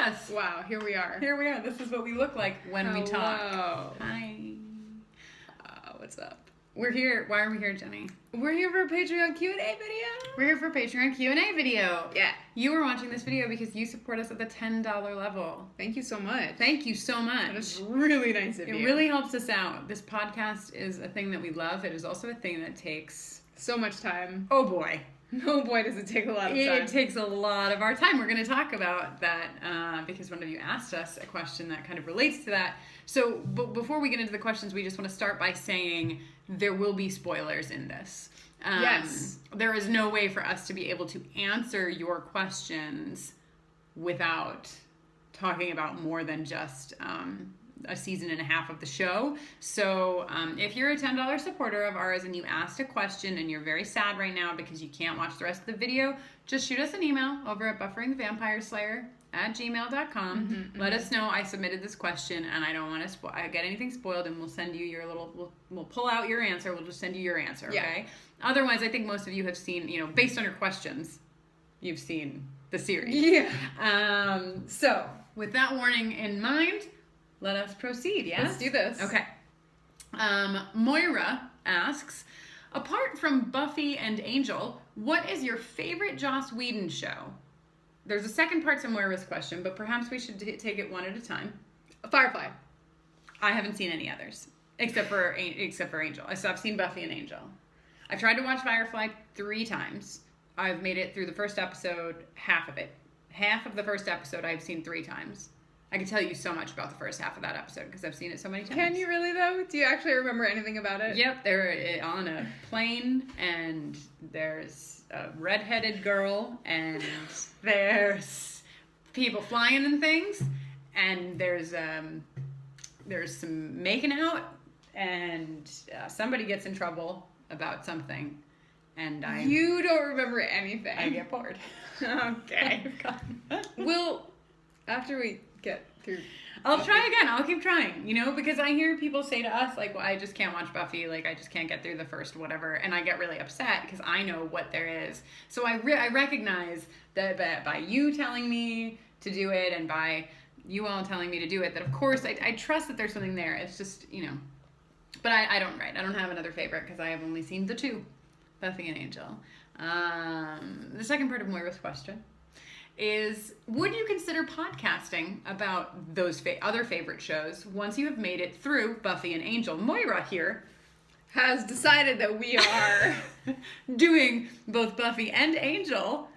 us. Wow, here we are. Here we are. This is what we look like when we talk. Hi. What's up? We're here. Why are we here, Jenny? We're here for a Patreon Q&A video. We're here for a Patreon Q&A video. Yeah. You are watching this video because you support us at the $10 level. Thank you so much. Thank you so much. That is really nice of you. It really helps us out. This podcast is a thing that we love. It is also a thing that takes... so much time. Oh boy. Oh boy, does it take a lot of time. It takes a lot of our time. We're going to talk about that because one of you asked us a question that kind of relates to that. So before we get into the questions, we just want to start by saying there will be spoilers in this. Yes. There is no way for us to be able to answer your questions without talking about more than just a season and a half of the show. So if you're a $10 supporter of ours and you asked a question and you're very sad right now because you can't watch the rest of the video, just shoot us an email over at bufferingthevampireslayer@gmail.com. Let us know I submitted this question and I don't want to get anything spoiled, and we'll send you your little, we'll pull out your answer. We'll just send you your answer, okay? Yeah. Otherwise, I think most of you have seen, based on your questions, you've seen the series. Yeah. So with that warning in mind, let us proceed, yes? Let's do this. Okay. Moira asks, apart from Buffy and Angel, what is your favorite Joss Whedon show? There's a second part to Moira's question, but perhaps we should take it one at a time. Firefly. I haven't seen any others, except for Angel. I've seen Buffy and Angel. I've tried to watch Firefly 3 times. I've made it through the first episode, half of it. Half of the first episode I've seen 3 times. I can tell you so much about the first half of that episode because I've seen it so many times. Can you really, though? Do you actually remember anything about it? Yep, they're on a plane, and there's a redheaded girl, and there's people flying and things, and there's some making out, and somebody gets in trouble about something, and You don't remember anything. I get bored. Okay. Well, after we get through... I'll try again. I'll keep trying, because I hear people say to us, like, well, I just can't watch Buffy, like, I just can't get through the first whatever, and I get really upset because I know what there is. So I recognize that by you telling me to do it and by you all telling me to do it, that of course I trust that there's something there. It's just, but I don't have another favorite because I have only seen the 2, Buffy and Angel. The second part of Moira's question is, would you consider podcasting about those other favorite shows once you have made it through Buffy and Angel? Moira here has decided that we are doing both Buffy and Angel.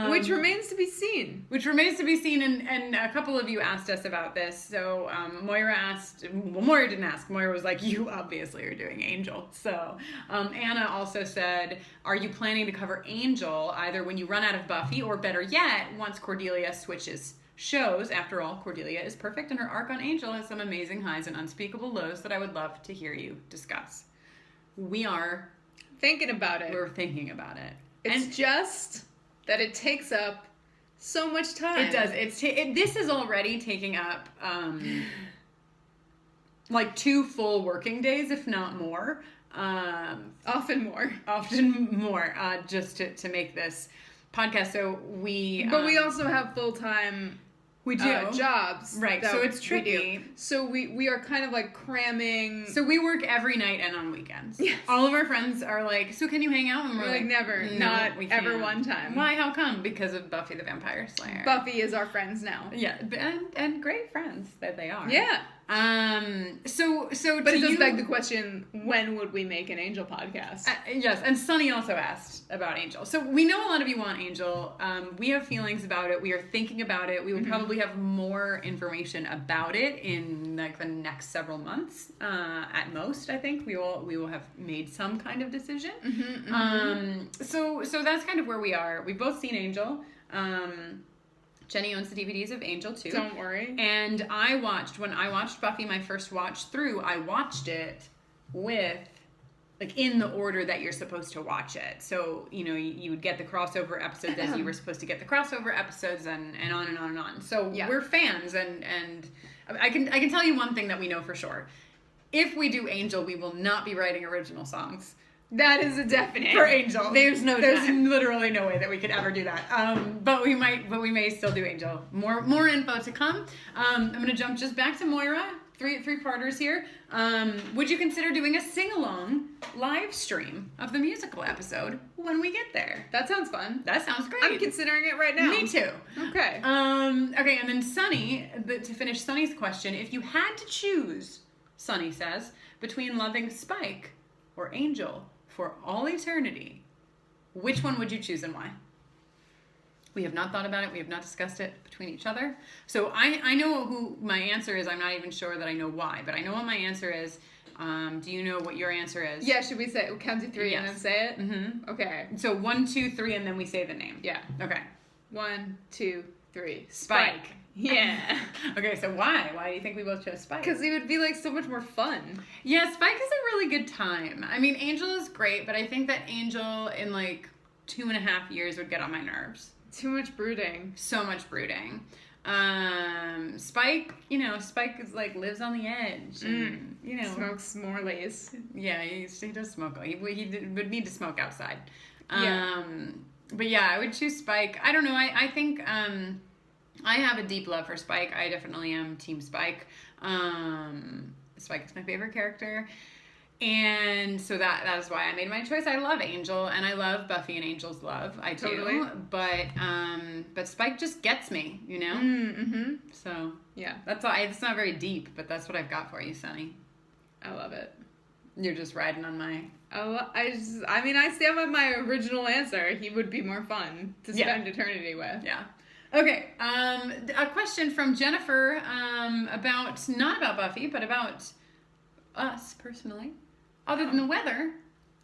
Which remains to be seen. And a couple of you asked us about this. So Moira didn't ask. Moira was like, you obviously are doing Angel. So Anna also said, are you planning to cover Angel either when you run out of Buffy, or better yet, once Cordelia switches shows? After all, Cordelia is perfect, and her arc on Angel has some amazing highs and unspeakable lows that I would love to hear you discuss. We are thinking about it. We're thinking about it. It's just that it takes up so much time. It does. This is already taking up like 2 full working days, if not more. Often more, just to make this podcast. So we also have full-time we do jobs, right? So it's tricky. So we are kind of like cramming. So we work every night and on weekends. Yes. All of our friends are like, so can you hang out? And we're like, never, no, not we ever can't. One time. Why? How come? Because of Buffy the Vampire Slayer. Buffy is our friends now. Yeah, and great friends that they are. Yeah. But it does beg the question, when would we make an Angel podcast? Yes, and Sunny also asked about Angel. So we know a lot of you want Angel. We have feelings about it. We are thinking about it. We will probably have more information about it in like the next several months. At most, I think we will have made some kind of decision. So that's kind of where we are. We've both seen Angel. Jenny owns the DVDs of Angel too. Don't worry. And when I watched Buffy my first watch through, I watched it with, like, in the order that you're supposed to watch it. So, you would get the crossover episodes as you were supposed to get the crossover episodes, and on and on and on. So yeah. We're fans, and I can tell you one thing that we know for sure. If we do Angel, we will not be writing original songs. That is a definite. For Angel. There's time. Literally no way that we could ever do that. But we may still do Angel. More info to come. I'm gonna jump just back to Moira. Three-parters here. Would you consider doing a sing-along live stream of the musical episode when we get there? That sounds fun. That sounds great. I'm considering it right now. Me too. Okay. Okay, and then Sunny, to finish Sunny's question, if you had to choose, Sunny says, between loving Spike or Angel for all eternity, which one would you choose and why? We have not thought about it. We have not discussed it between each other. So I know who my answer is. I'm not even sure that I know why, but I know what my answer is. Do you know what your answer is? Yeah, should we count to 3 Yes. and then say it? Mm-hmm. Okay. So 1, 2, 3, and then we say the name. Yeah. Okay. 1, 2, 3. Spike. Yeah. Okay, so why? Why do you think we both chose Spike? Because it would be like so much more fun. Yeah, Spike is a really good time. I mean, Angel is great, but I think that Angel in like 2.5 years would get on my nerves. Too much brooding. So much brooding. Spike, Spike is like lives on the edge. And, smokes more lace. Yeah, he does smoke. He would need to smoke outside. Yeah. But yeah, I would choose Spike. I don't know. I think I have a deep love for Spike. I definitely am Team Spike. Spike is my favorite character. And so that is why I made my choice. I love Angel, and I love Buffy and Angel's love. I do. Totally. But Spike just gets me, Mm-hmm. So yeah, that's all. It's not very deep, but that's what I've got for you, Sunny. I love it. You're just riding on my. I stand by my original answer. He would be more fun to spend eternity with. Yeah. Okay. A question from Jennifer about not about Buffy, but about us personally. Other than the weather,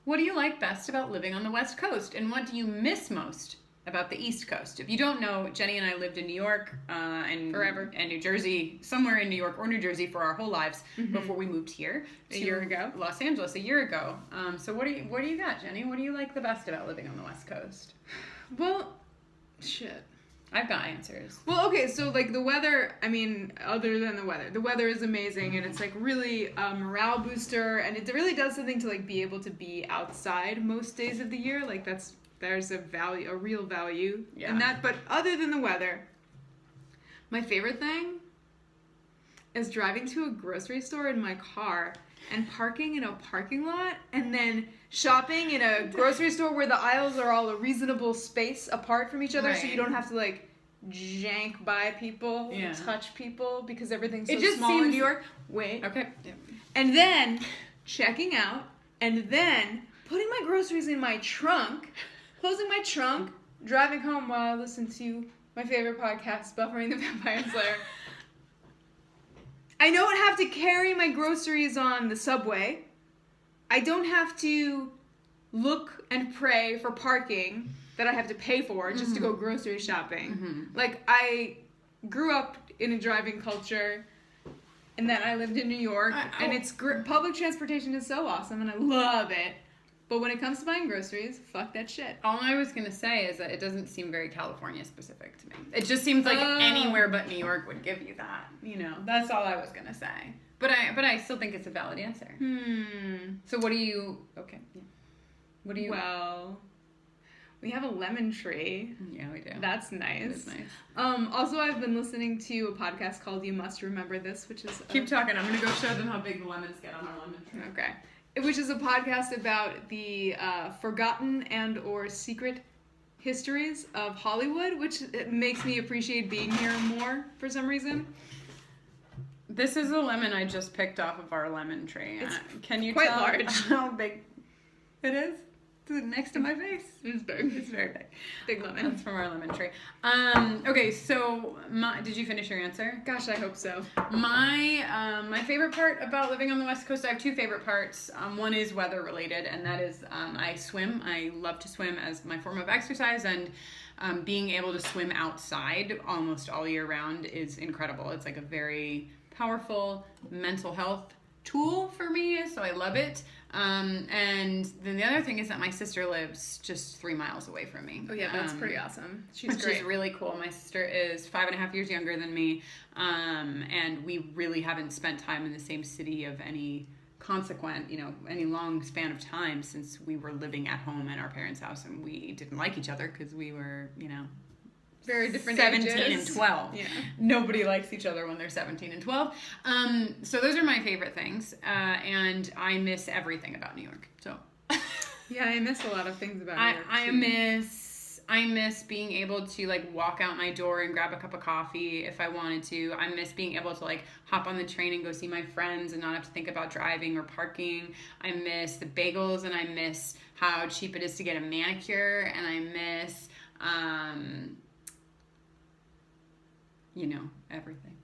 what do you like best about living on the West Coast, and what do you miss most about the East Coast? If you don't know, Jenny and I lived in New York and forever, and New Jersey, somewhere in New York or New Jersey for our whole lives before we moved here a year ago, Los Angeles a year ago. So what do you got, Jenny? What do you like the best about living on the West Coast? Well, shit. I've got answers. Well, okay, so, like, the weather, other than the weather is amazing, and it's, like, really a morale booster, and it really does something to, like, be able to be outside most days of the year. Like, there's a real value in that. But other than the weather, my favorite thing is driving to a grocery store in my car and parking in a parking lot, and then shopping in a grocery store where the aisles are all a reasonable space apart from each other, so you don't have to, like, jank by people, touch people, because everything's so small in New York. Wait. Okay. Yeah. And then checking out, and then putting my groceries in my trunk, closing my trunk, driving home while I listen to my favorite podcast, Buffering the Vampire Slayer. I don't have to carry my groceries on the subway. I don't have to look and pray for parking that I have to pay for just to go grocery shopping. Mm-hmm. Like, I grew up in a driving culture, and then I lived in New York, and it's public transportation is so awesome, and I love it. But when it comes to buying groceries, fuck that shit. All I was going to say is that it doesn't seem very California specific to me. It just seems like anywhere but New York would give you that. That's all I was going to say. But I still think it's a valid answer. So what do you... Okay. Yeah. What do you... Well, we have a lemon tree. Yeah, we do. That's nice. It is nice. Also, I've been listening to a podcast called You Must Remember This, which is... Keep talking. I'm going to go show them how big the lemons get on our lemon tree. Okay. Which is a podcast about the forgotten and or secret histories of Hollywood, which makes me appreciate being here more for some reason. This is a lemon I just picked off of our lemon tree. Can you quite tell large. How big it is? Is it next to my face? It's big. It's very big. Big lemon. That's from our lemon tree. Okay, so did you finish your answer? Gosh, I hope so. My favorite part about living on the West Coast, I have two favorite parts. One is weather related, and that is I swim. I love to swim as my form of exercise, and being able to swim outside almost all year round is incredible. It's like a very powerful mental health tool for me, so I love it. And then the other thing is that my sister lives just 3 miles away from me. Oh yeah, that's pretty awesome. She's really cool. My sister is 5.5 years younger than me, and we really haven't spent time in the same city of any consequent, any long span of time since we were living at home in our parents' house and we didn't like each other because we were, very different 17 ages. and 12. Yeah. Nobody likes each other when they're 17 and 12. So those are my favorite things. And I miss everything about New York. So Yeah, I miss a lot of things about New York, I miss being able to like walk out my door and grab a cup of coffee if I wanted to. I miss being able to like hop on the train and go see my friends and not have to think about driving or parking. I miss the bagels, and I miss how cheap it is to get a manicure, and I miss everything.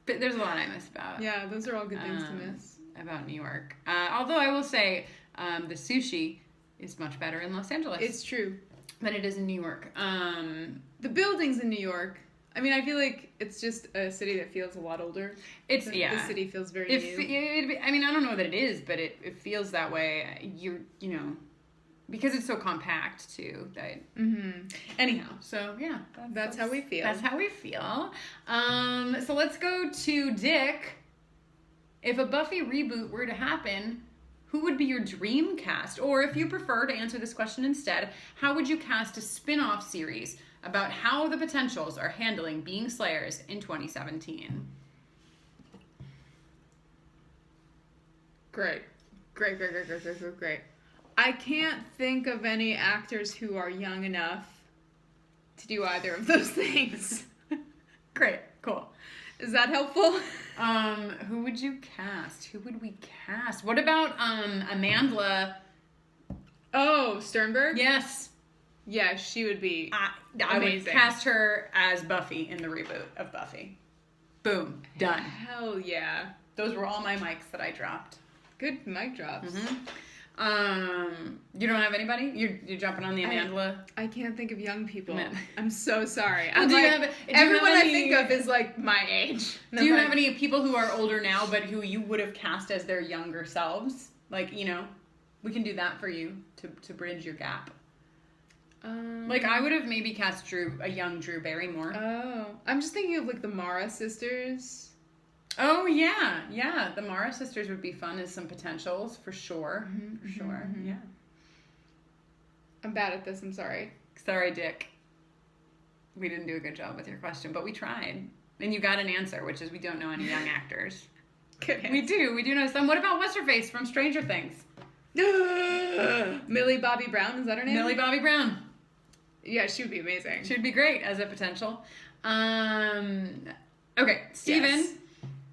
But there's a lot I miss about. Yeah, those are all good things to miss. About New York. Although I will say the sushi is much better in Los Angeles. It's true. Than it is in New York. The buildings in New York, I mean, I feel like it's just a city that feels a lot older. The city feels very new. I mean, I don't know that it is, but it feels that way. Because it's so compact too. Anyhow, so yeah, that's how we feel. That's how we feel. So let's go to Dick. If a Buffy reboot were to happen, who would be your dream cast? Or if you prefer to answer this question instead, how would you cast a spin-off series about how the Potentials are handling being Slayers in 2017? Great. I can't think of any actors who are young enough to do either of those things. Great. Cool. Is that helpful? Who would you cast? Who would we cast? What about Amandla? Oh, Sternberg? Yes. Yeah, she would be I would amazing. cast her as Buffy in the reboot of Buffy. Boom. Done. Hell yeah. Those were all my mics that I dropped. Good mic drops. You don't have anybody? You're jumping on the Amandla? I can't think of young people. Man. I'm so sorry. Well, Everyone I think of is like my age. Do you have any people who are older now but who you would have cast as their younger selves? Like, we can do that for you to bridge your gap. Like, I would have maybe cast a young Drew Barrymore. Oh. I'm just thinking of like the Mara sisters. Oh, yeah. The Mara sisters would be fun as some potentials, for sure. Yeah. I'm bad at this, I'm sorry. Sorry, Dick. We didn't do a good job with your question, but we tried. And you got an answer, which is we don't know any young actors. Good answer. We do know some. What about What's-Her-Face from Stranger Things? Millie Bobby Brown, is that her name? Millie Bobby Brown. Yeah, she would be amazing. She'd be great as a potential. Okay, Steven. Yes.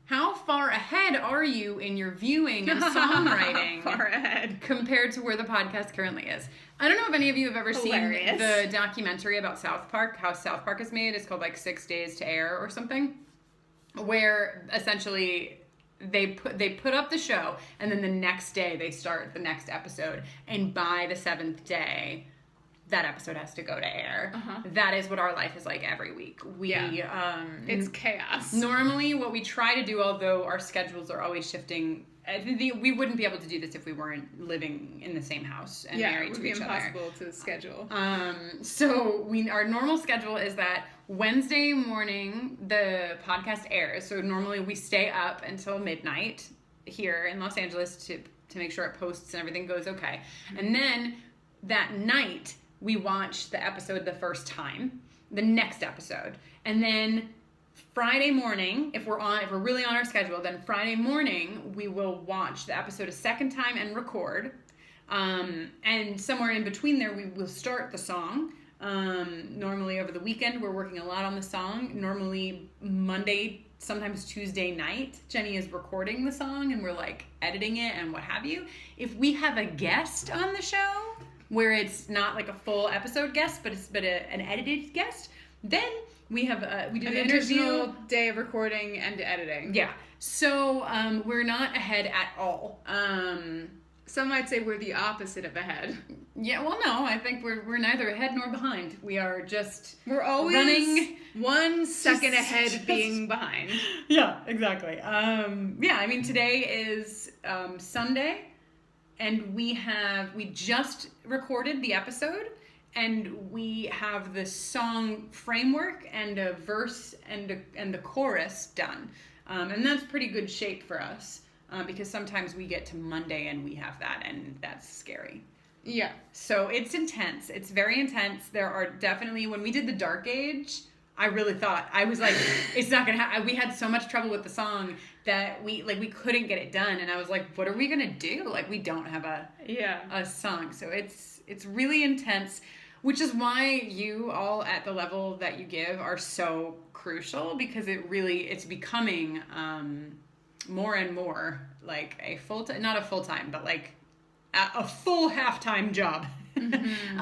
How far ahead are you in your viewing and songwriting Far ahead. compared to where the podcast currently is? I don't know if any of you have ever Hilarious. seen the documentary about South Park, how South Park is made. It's called like 6 Days to Air or something, where essentially they put up the show and then the next day they start the next episode, and by the 7th day that episode has to go to air. That is what our life is like every week. It's chaos. Normally, what we try to do, although our schedules are always shifting, we wouldn't be able to do this if we weren't living in the same house and married to each other. Yeah, it would be impossible to schedule. So our normal schedule is that Wednesday morning the podcast airs. So normally we stay up until midnight here in Los Angeles to make sure it posts and everything goes okay. And then that night we watch the episode the first time, the next episode, and then Friday morning, if we're really on our schedule, then Friday morning we will watch the episode a second time and record. And somewhere in between there, we will start the song. Normally over the weekend, we're working a lot on the song. Normally Monday, sometimes Tuesday night, Jenny is recording the song and we're like editing it and what have you. If we have a guest on the show, where it's not like a full episode guest, but an edited guest, then we have we do an the interview. additional day of recording and editing. Yeah. So we're not ahead at all. Some might say we're the opposite of ahead. Yeah. Well, no, I think we're neither ahead nor behind. We are just always running 1 second ahead, being behind. Yeah. Exactly. Yeah. I mean, today is Sunday. And we just recorded the episode, and we have the song framework and a verse and the chorus done, and that's pretty good shape for us. because sometimes we get to Monday and we have that, and that's scary. Yeah. So it's intense. It's very intense. There are definitely, when we did the Dark Age, I really thought, I was like, it's not going to happen. We had so much trouble with the song that we couldn't get it done. And I was like, what are we going to do? Like, we don't have a song. So it's really intense, which is why you all at the level that you give are so crucial, because it's becoming more and more like a full-time, not a full-time, but like a full half-time job. Mm-hmm.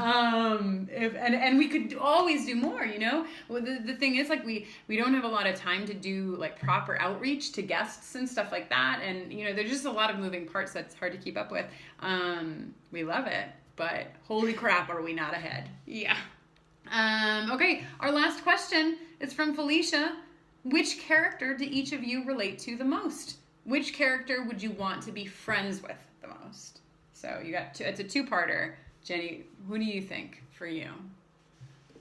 And we could always do more, you know. Well, the thing is, like, we don't have a lot of time to do like proper outreach to guests and stuff like that, and you know, there's just a lot of moving parts that's hard to keep up with. We love it, but holy crap, are we not ahead? Yeah. Okay, our last question is from Felicia. Which character do each of you relate to the most? Which character would you want to be friends with the most? So you got it's a two-parter. Jenny, who do you think for you?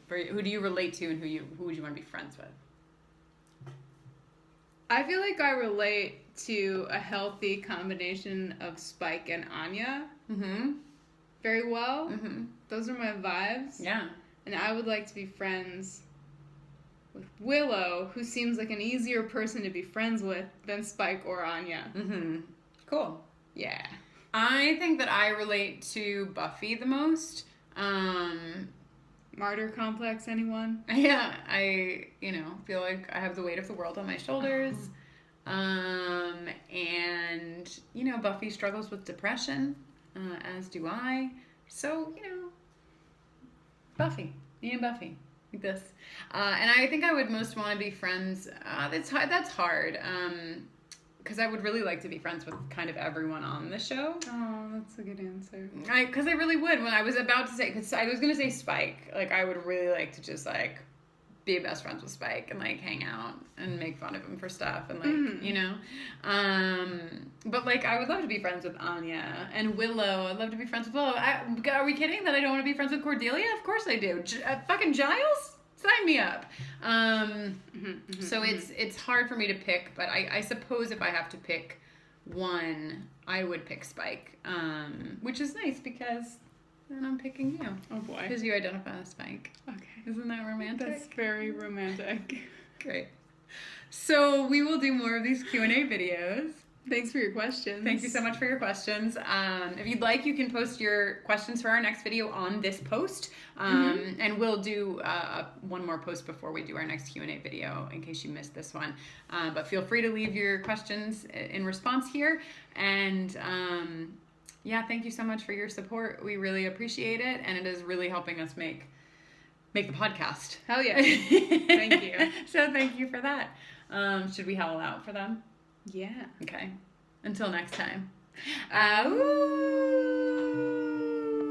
Who do you relate to, and who would you want to be friends with? I feel like I relate to a healthy combination of Spike and Anya. Mm-hmm. Very well. Mm-hmm. Those are my vibes. Yeah. And I would like to be friends with Willow, who seems like an easier person to be friends with than Spike or Anya. Mm-hmm. Cool. Yeah. I think that I relate to Buffy the most. Martyr complex, anyone? Yeah, I feel like I have the weight of the world on my shoulders. And Buffy struggles with depression, as do I. So, Buffy. Me and Buffy. Like this. And I think I would most want to be friends. That's hard. Because I would really like to be friends with kind of everyone on the show. Oh, that's a good answer. Because I really would. When I was about to say, because I was going to say Spike. Like, I would really like to just, like, be best friends with Spike and, like, hang out and make fun of him for stuff and, like, But, like, I would love to be friends with Anya and Willow. I'd love to be friends with Willow. Are we kidding that I don't want to be friends with Cordelia? Of course I do. Fucking Giles? Sign me up. So it's hard for me to pick, but I suppose if I have to pick one, I would pick Spike, which is nice because then I'm picking you. Oh boy. Because you identify as Spike. Okay. Isn't that romantic? That's very romantic. Great. So we will do more of these Q&A videos. Thanks for your questions. Thank you so much for your questions. If you'd like, you can post your questions for our next video on this post. And we'll do one more post before we do our next Q&A video in case you missed this one. But feel free to leave your questions in response here. And thank you so much for your support. We really appreciate it. And it is really helping us make the podcast. Hell yeah. Thank you. So thank you for that. Should we howl out for them? Yeah. Okay. Until next time. Awoooooooo.